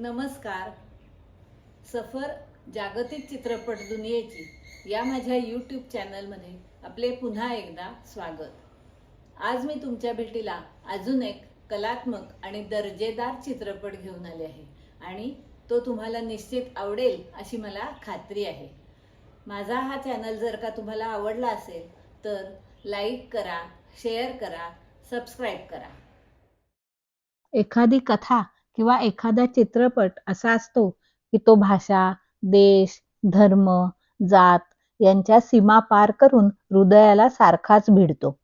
नमस्कार. सफर जागतिक चित्रपट दुनियेची या माझ्या यूट्यूब चॅनलमध्ये आपले पुन्हा एकदा स्वागत. आज मी तुमच्या भेटीला अजून एक कलात्मक आणि दर्जेदार चित्रपट घेऊन आले आहे आणि तो तुम्हाला निश्चित आवडेल अशी मला खात्री आहे. माझा हा चॅनल जर का तुम्हाला आवडला असेल तर लाईक करा, शेअर करा, सबस्क्राईब करा. एखादी कथा किंवा एखादा चित्रपट असा असतो की तो भाषा, देश, धर्म, जात यांच्या सीमा पार करून हृदयाला सारखाच भिडतो.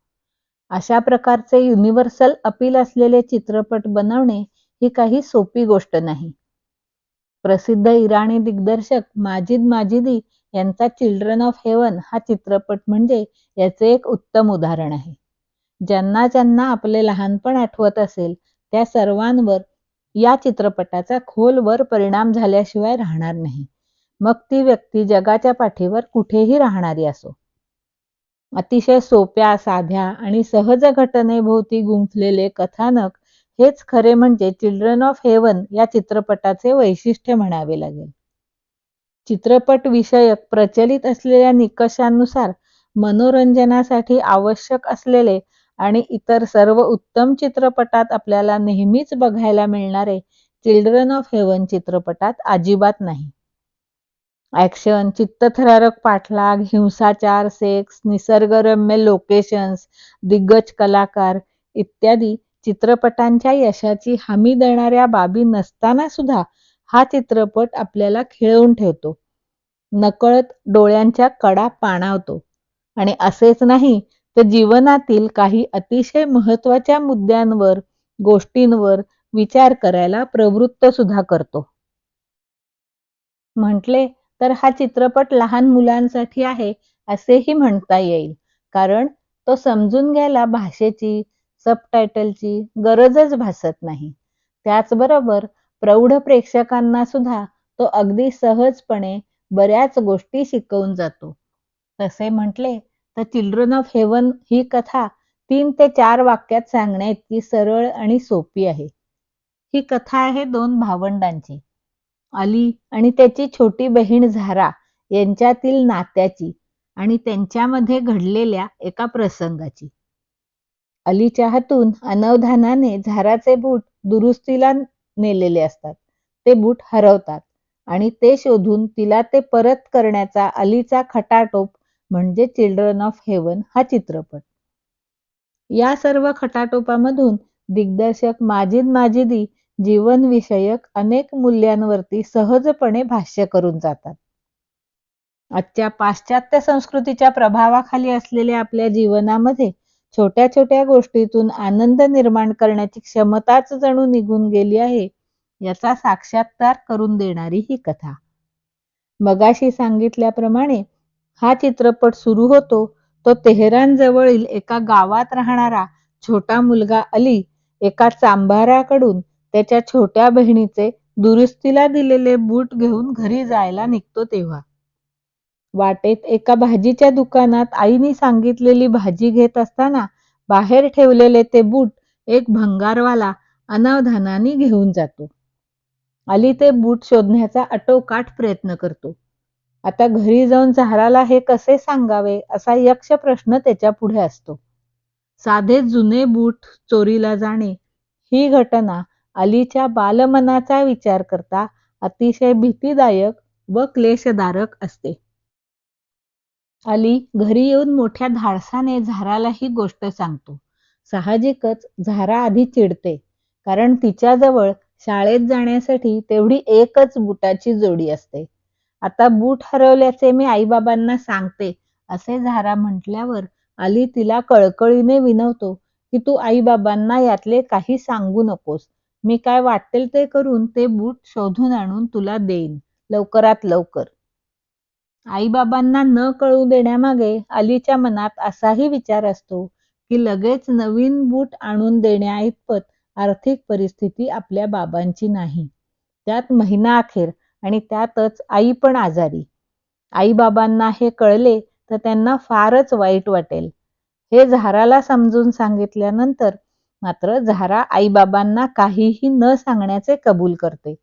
अशा प्रकारचे युनिव्हर्सल अपील असलेले चित्रपट बनवणे ही काही सोपी गोष्ट नाही. प्रसिद्ध इराणी दिग्दर्शक माजिद माजिदी यांचा चिल्ड्रन ऑफ हेवन हा चित्रपट म्हणजे याचे एक उत्तम उदाहरण आहे. ज्यांना ज्यांना आपले लहानपण आठवत असेल त्या सर्वांवर या चित्रपटाचा खोलवर परिणाम झाल्याशिवाय राहणार नाही, मग ती व्यक्ती जगाच्या पाठीवर कुठेही राहणारी असो. अतिशय सोप्या, साध्या आणि सहज घटनेभोवती गुंफलेले कथानक हेच खरे म्हणजे चिल्ड्रन ऑफ हेवन या चित्रपटाचे वैशिष्ट्य म्हणावे लागेल. चित्रपट विषयक प्रचलित असलेल्या निकषांनुसार मनोरंजनासाठी आवश्यक असलेले आणि इतर सर्व उत्तम चित्रपटात आपल्याला नेहमीच बघायला मिळणारे चिल्ड्रन ऑफ हेवन चित्रपटात अजिबात नाही. ॲक्शन, चित्तथरारक पाठलाग, हिंसाचार, सेक्स, निसर्गरम्य लोकेशन्स, दिग्गज कलाकार इत्यादी चित्रपटांच्या यशाची हमी देणाऱ्या बाबी नसताना सुद्धा हा चित्रपट आपल्याला खिळवून ठेवतो. नकळत डोळ्यांच्या कडा पाणावतो आणि असेच नाही तर जीवनातील काही अतिशय महत्त्वाच्या मुद्द्यांवर, गोष्टींवर विचार करायला प्रवृत्त सुद्धा करतो. म्हटले तर हा चित्रपट लहान मुलांसाठी आहे असेही म्हणता येईल, कारण तो समजून घ्यायला भाषेची, सबटायटलची गरजच भासत नाही. त्याचबरोबर प्रौढ प्रेक्षकांना सुद्धा तो अगदी सहजपणे बऱ्याच गोष्टी शिकवून जातो. तसे म्हटले तर चिल्ड्रन ऑफ हेवन ही कथा 3 ते 4 वाक्यात सांगण्याइतकी सरळ आणि सोपी आहे. ही कथा आहे 2 भावंडांची, अली आणि त्याची छोटी बहीण झारा यांच्यातील नात्याची आणि त्यांच्यामध्ये घडलेल्या एका प्रसंगाची. अलीच्या हातून अनवधानाने झाराचे बूट दुरुस्तीला नेलेले असतात. ते बूट हरवतात आणि ते शोधून तिला ते परत करण्याचा अलीचा खटाटोप म्हणजे चिल्ड्रन ऑफ हेवन हा चित्रपट. या सर्व खटाटोपामधून दिग्दर्शक माजिद माजिदी जीवनविषयक अनेक मूल्यांवरती सहजपणे भाष्य करून जातात. आजच्या पाश्चात्य संस्कृतीच्या प्रभावाखाली असलेल्या आपल्या जीवनामध्ये छोट्या छोट्या गोष्टीतून आनंद निर्माण करण्याची क्षमताच जणू निघून गेली आहे याचा साक्षात्कार करून देणारी ही कथा. मगाशी सांगितल्याप्रमाणे हा चित्रपट सुरू होतो तो तेहरान जवळील एका गावात राहणारा छोटा मुलगा अली एका चांभाराकडून त्याच्या छोट्या बहिणीचे दुरुस्तीला दिलेले बूट घेऊन घरी जायला निघतो तेव्हा. वाटेत एका भाजीच्या दुकानात आईने सांगितलेली भाजी घेत असताना बाहेर ठेवलेले ते बूट एक भंगारवाला अनावधानाने घेऊन जातो. अली ते बूट शोधण्याचा आटोकाट प्रयत्न करतो. आता घरी जाऊन झाराला हे कसे सांगावे असा यक्ष प्रश्न त्याच्या पुढे असतो. साधे जुने बूट चोरीला जाणे ही घटना अलीच्या बालमनाचा विचार करता अतिशय भीतीदायक व क्लेशदायक असते. अली घरी येऊन मोठ्या धाडसाने झाराला ही गोष्ट सांगतो. साहजिकच झारा आधी चिडते, कारण तिच्याजवळ शाळेत जाण्यासाठी तेवढी एकच बुटाची जोडी असते. आता बूट हरवल्याचे मी आईबाबांना सांगते असे झारा म्हटल्यावर अली तिला कळकळीने विनवतो की तू आईबाबांना यातले काही सांगू नकोस. मी काय वाटेल ते करून ते बूट शोधून आणून तुला देईन लवकरात लवकर. आईबाबांना न कळू देण्यामागे अलीच्या मनात असाही विचार असतो की लगेच नवीन बूट आणून देण्याइतपत आर्थिक परिस्थिती आपल्या बाबांची नाही. त्यात महिना अखेर आणि त्यातच आई पण आजारी. आईबाबांना हे कळले तर त्यांना फारच वाईट वाटेल. हे झाराला समजून सांगितल्यानंतर मात्र झारा आईबाबांना काहीही न सांगण्याचे कबूल करते.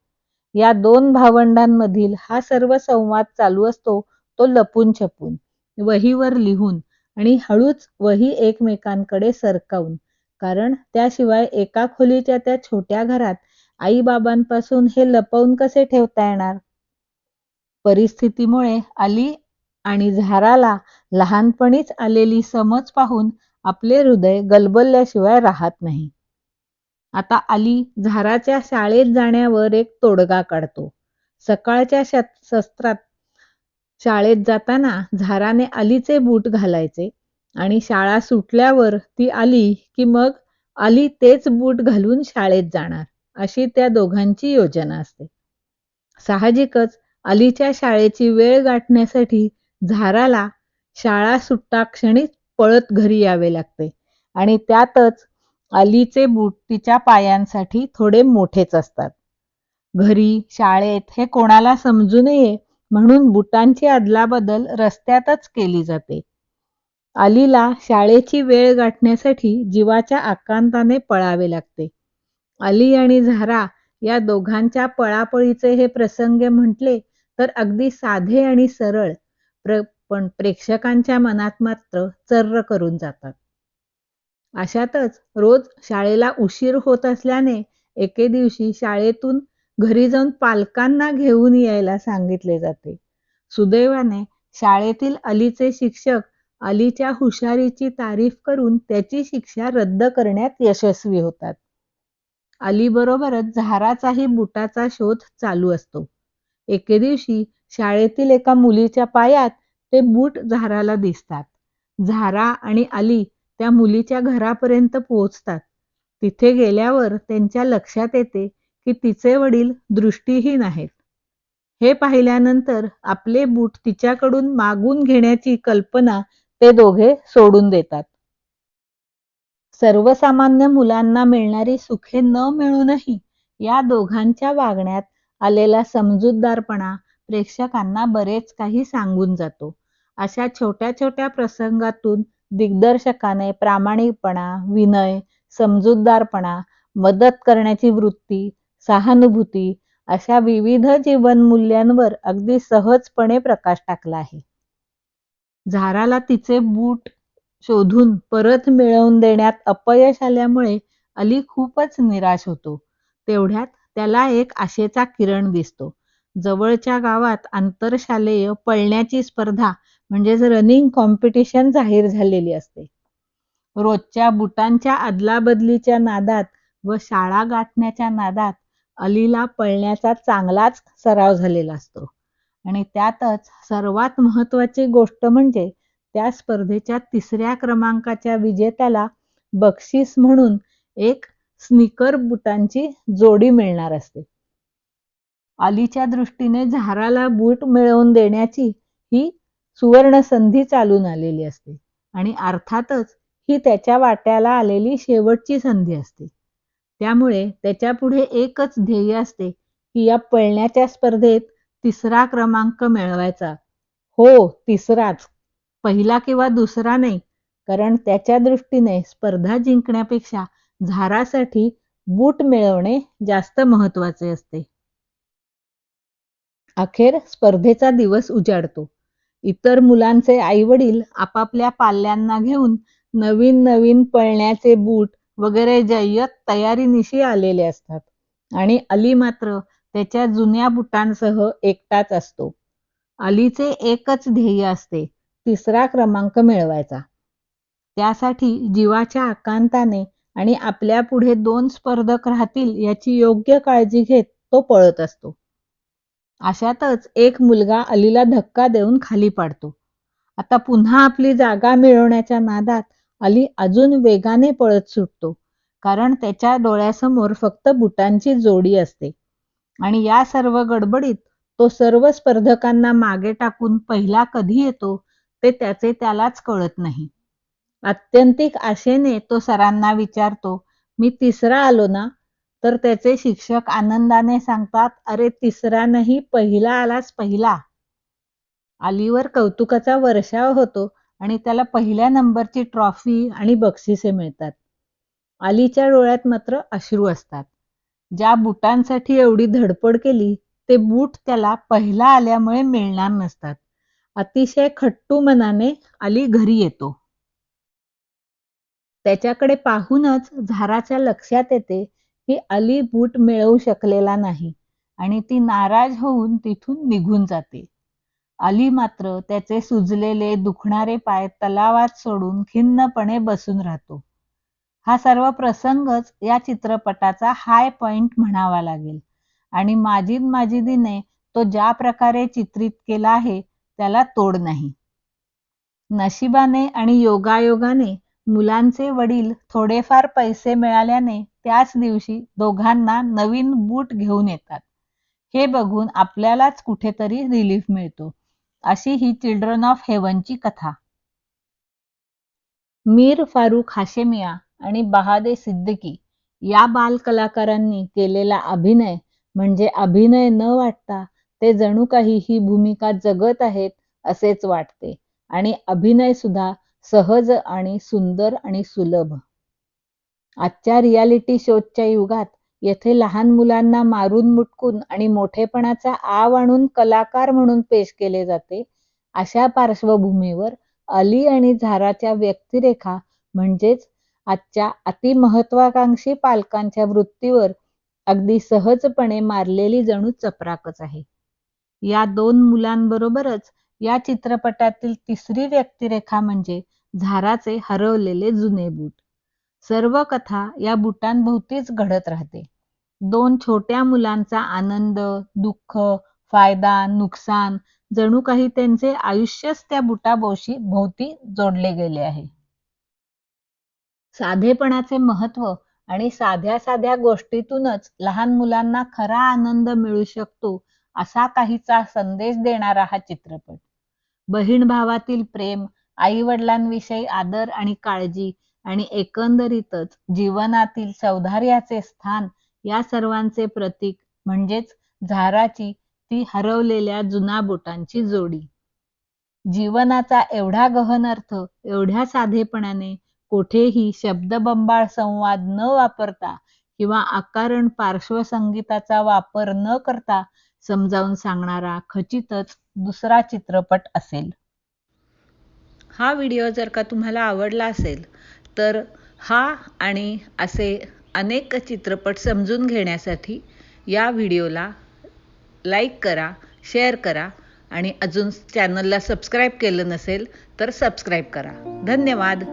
या दोन भावंडांमधील हा सर्व संवाद चालू असतो तो लपून छपून, वहीवर लिहून आणि हळूच वही एकमेकांकडे सरकावून. कारण त्याशिवाय एका खोलीच्या त्या छोट्या घरात आई-बाबांपासून हे लपवून कसे ठेवता येणार? परिस्थितीमुळे अली आणि झाराला लहानपणीच आलेली समज पाहून आपले हृदय गलबलल्याशिवाय राहत नाही. आता अली झाराच्या शाळेत जाण्यावर एक तोडगा काढतो. सकाळच्या सत्रात शाळेत जाताना झाराने अलीचे बूट घालायचे आणि शाळा सुटल्यावर ती आली की मग अली तेच बूट घालून शाळेत जाणार, अशी त्या दोघांची योजना असते. साहजिकच अलीच्या शाळेची वेळ गाठण्यासाठी झाराला शाळा सुटताक्षणी पळत घरी यावे लागते आणि त्यातच अलीचे बूट तिच्या पायांसाठी थोडे मोठेच असतात. घरी, शाळेत हे कोणाला समजू नये म्हणून बुटांची अदलाबदल रस्त्यातच केली जाते. अलीला शाळेची वेळ गाठण्यासाठी जीवाच्या आकांताने पळावे लागते. अली आणि झारा या दोघांच्या पळापळीचे हे प्रसंग म्हटले तर अगदी साधे आणि सरळ, पण प्रेक्षकांच्या मनात मात्र चर्र करून जातात. अशातच रोज शाळेला उशीर होत असल्याने एके दिवशी शाळेतून घरी जाऊन पालकांना घेऊन यायला सांगितले जाते. सुदैवाने शाळेतील अलीचे शिक्षक अलीच्या हुशारीची तारीफ करून त्याची शिक्षा रद्द करण्यात यशस्वी होतात. अलीबरोबरच झाराचाही बुटाचा शोध चालू असतो. एके दिवशी शाळेतील एका मुलीच्या पायात ते बूट झाराला दिसतात. झारा आणि अली त्या मुलीच्या घरापर्यंत पोहोचतात. तिथे गेल्यावर त्यांच्या लक्षात येते की तिचे वडील दृष्टीहीन आहेत. हे पाहिल्यानंतर आपले बूट तिच्याकडून मागून घेण्याची कल्पना ते दोघे सोडून देतात. सर्वसामान्य मुलांना मिळणारी सुखे न मिळूनही या दोघांच्या वागण्यात आलेला समजूतदारपणा प्रेक्षकांना बरेच काही सांगून जातो. अशा छोट्या छोट्या प्रसंगातून दिग्दर्शकाने प्रामाणिकपणा, विनय, समजूतदारपणा, मदत करण्याची वृत्ती, सहानुभूती अशा विविध जीवनमूल्यांवर अगदी सहजपणे प्रकाश टाकला आहे. झाराला तिचे बूट शोधून परत मिळवून देण्यात अपयश आल्यामुळे अली खूपच निराश होतो. तेवढ्यात त्याला एक आशेचा किरण दिसतो. जवळच्या गावात आंतरशालेय पळण्याची स्पर्धा म्हणजेच रनिंग कॉम्पिटिशन जाहीर झालेली असते. रोजच्या बुटांच्या अदलाबदलीच्या नादात व शाळा गाठण्याच्या नादात अलीला पळण्याचा चांगलाच सराव झालेला असतो आणि त्यातच सर्वात महत्त्वाची गोष्ट म्हणजे त्या स्पर्धेच्या 3ऱ्या क्रमांकाच्या विजेत्याला बक्षीस म्हणून एक स्निकर बुटांची जोडी मिळणार असते. अलीच्या दृष्टीने झाराला बूट मिळवून देण्याची ही सुवर्ण संधी चालून आलेली असते आणि अर्थातच ही त्याच्या वाट्याला आलेली शेवटची संधी असते. त्यामुळे त्याच्यापुढे एकच ध्येय असते की या पळण्याच्या स्पर्धेत 3रा क्रमांक मिळवायचा. हो, 3राच, पहिला किंवा दुसरा नाही, कारण त्याच्या दृष्टीने स्पर्धा जिंकण्यापेक्षा झारासाठी बूट मिळवणे जास्त महत्त्वाचे असते. अखेर स्पर्धेचा दिवस उजाडतो. इतर मुलांचे आईवडील आपापल्या पाल्यांना घेऊन नवीन नवीन पळण्याचे बूट वगैरे जय्यत तयारीनिशी आलेले असतात आणि अली मात्र त्याच्या जुन्या बुटांसह एकटाच असतो. अलीचे एकच ध्येय असते, 3रा क्रमांक मिळवायचा. त्यासाठी जीवाच्या आकांताने आणि आपल्या पुढे 2 स्पर्धक राहतील याची योग्य काळजी घेत तो पळत असतो. अशातच एक मुलगा अलीला धक्का देऊन खाली पाडतो. आता पुन्हा आपली जागा मिळवण्याच्या नादात अली अजून वेगाने पळत सुटतो, कारण त्याच्या डोळ्यासमोर फक्त बुटांची जोडी असते आणि या सर्व गडबडीत तो सर्व स्पर्धकांना मागे टाकून पहिला कधी येतो ते त्याचे त्यालाच कळत नाही. आत्यंतिक आशेने तो सरांना विचारतो, मी 3रा आलो ना? तर त्याचे शिक्षक आनंदाने सांगतात, अरे 3रा नाही, पहिला आलास, पहिला. अलीवर कौतुकाचा वर्षाव होतो आणि त्याला पहिल्या नंबरची ट्रॉफी आणि बक्षिसे मिळतात. अलीच्या डोळ्यात मात्र अश्रू असतात. ज्या बुटांसाठी एवढी धडपड केली ते बूट त्याला पहिला आल्यामुळे मिळणार नसतात. अतिशय खट्टू मनाने अली घरी येतो. त्याच्याकडे पाहूनच झाराच्या लक्षात येते की अली बूट मिळवू शकलेला नाही आणि ती नाराज होऊन तिथून निघून जाते. अली मात्र त्याचे सुजलेले दुखणारे पाय तलावात सोडून खिन्नपणे बसून राहतो. हा सर्व प्रसंगच या चित्रपटाचा हाय पॉइंट म्हणावा लागेल आणि माजिद माजिदीने तो ज्या प्रकारे चित्रित केला आहे त्याला तोड नाही. नशिबाने आणि योगायोगाने मुलांचे वडील थोडेफार पैसे मिळाल्याने त्याच दिवशी दोघांना नवीन बूट घेऊन येतात. हे बघून आपल्यालाच कुठेतरी रिलीफ मिळतो. अशी ही चिल्ड्रन ऑफ हेवनची कथा. मीर फारुख हाशेमिया आणि बहादे सिद्दीकी या बालकलाकारांनी केलेला अभिनय म्हणजे अभिनय न वाटता ते जणू काही ही भूमिका जगत आहेत असेच वाटते आणि अभिनय सुद्धा सहज आणि सुंदर आणि सुलभ. आजच्या रियालिटी शोजच्या युगात येथे लहान मुलांना मारून मुटकून आणि मोठेपणाचा आव आणून कलाकार म्हणून पेश केले जाते. अशा पार्श्वभूमीवर अली आणि झाराच्या व्यक्तिरेखा म्हणजेच आजच्या अतिमहत्वाकांक्षी पालकांच्या वृत्तीवर अगदी सहजपणे मारलेली जणू चपराकच आहे. या दोन मुलांबरोबरच या चित्रपटातील तिसरी व्यक्तिरेखा म्हणजे झाराचे हरवलेले जुने बूट. सर्व कथा या बुटांभोवतीच घडत राहते. दोन छोट्या मुलांचा आनंद, दुःख, फायदा, नुकसान जणू काही त्यांचे आयुष्यच त्या बुटाभोवती जोडले गेले आहे. साधेपणाचे महत्व आणि साध्या साध्या गोष्टीतूनच लहान मुलांना खरा आनंद मिळू शकतो असा काहीचा संदेश देणारा हा चित्रपट. बहीण भावातील प्रेम, आई वडिलांविषयी आदर आणि काळजी आणि एकंदरीतच जीवनातील सौंदर्याचे स्थान या सर्वांचे प्रतीक म्हणजेच झाराची ती हरवलेल्या जुना बुटांची जोडी. जीवनाचा एवढा गहन अर्थ एवढ्या साधेपणाने कोठेही शब्दबंबाळ संवाद न वापरता किंवा अकारण पार्श्वसंगीताचा वापर न करता समजावून सांगणारा खचितच दुसरा चित्रपट असेल. हा व्हिडिओ जर का तुम्हाला आवडला असेल तर हा आणि असे अनेक चित्रपट समजून घेण्यासाठी या व्हिडिओला लाईक करा, शेअर करा आणि अजून चॅनलला सबस्क्राईब केलं नसेल तर सबस्क्राईब करा. धन्यवाद.